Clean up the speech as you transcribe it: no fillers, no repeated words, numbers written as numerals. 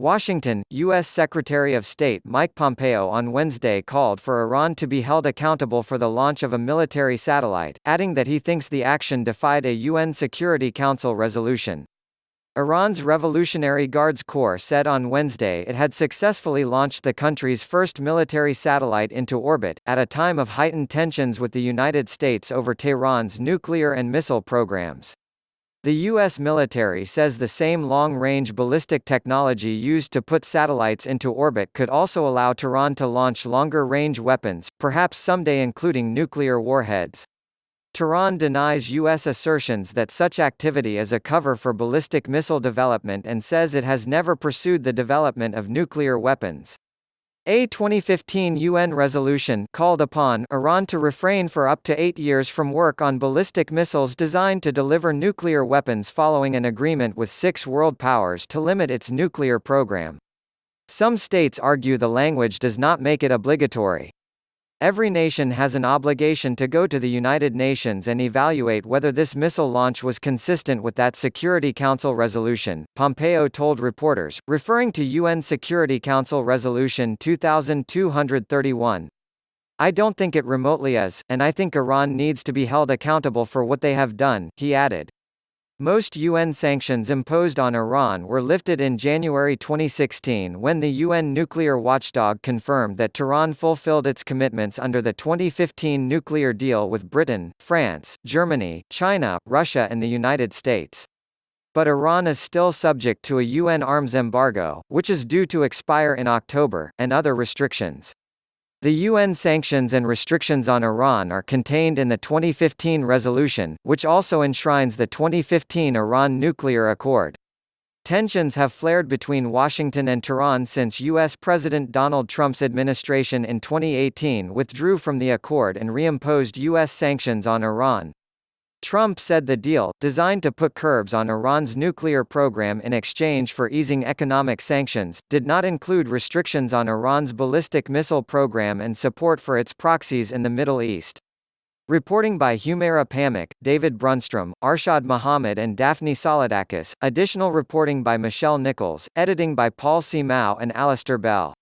Washington, U.S. Secretary of State Mike Pompeo on Wednesday called for Iran to be held accountable for the launch of a military satellite, adding that he thinks the action defied a UN Security Council resolution. Iran's Revolutionary Guards Corps said on Wednesday it had successfully launched the country's first military satellite into orbit, at a time of heightened tensions with the United States over Tehran's nuclear and missile programs. The U.S. military says the same long-range ballistic technology used to put satellites into orbit could also allow Tehran to launch longer-range weapons, perhaps someday including nuclear warheads. Tehran denies U.S. assertions that such activity is a cover for ballistic missile development and says it has never pursued the development of nuclear weapons. A 2015 UN resolution called upon Iran to refrain for up to 8 years from work on ballistic missiles designed to deliver nuclear weapons following an agreement with 6 world powers to limit its nuclear program. Some states argue the language does not make it obligatory. Every nation has an obligation to go to the United Nations and evaluate whether this missile launch was consistent with that Security Council resolution, Pompeo told reporters, referring to UN Security Council Resolution 2231. "I don't think it remotely is, and I think Iran needs to be held accountable for what they have done," he added. Most UN sanctions imposed on Iran were lifted in January 2016 when the UN nuclear watchdog confirmed that Tehran fulfilled its commitments under the 2015 nuclear deal with Britain, France, Germany, China, Russia and the United States. But Iran is still subject to a UN arms embargo, which is due to expire in October, and other restrictions. The UN sanctions and restrictions on Iran are contained in the 2015 resolution, which also enshrines the 2015 Iran nuclear accord. Tensions have flared between Washington and Tehran since U.S. President Donald Trump's administration in 2018 withdrew from the accord and reimposed U.S. sanctions on Iran. Trump said the deal, designed to put curbs on Iran's nuclear program in exchange for easing economic sanctions, did not include restrictions on Iran's ballistic missile program and support for its proxies in the Middle East. Reporting by Humaira Pamek, David Brunstrom, Arshad Mohammed and Daphne Solidakis, additional reporting by Michelle Nichols, editing by Paul C. Mao and Alistair Bell.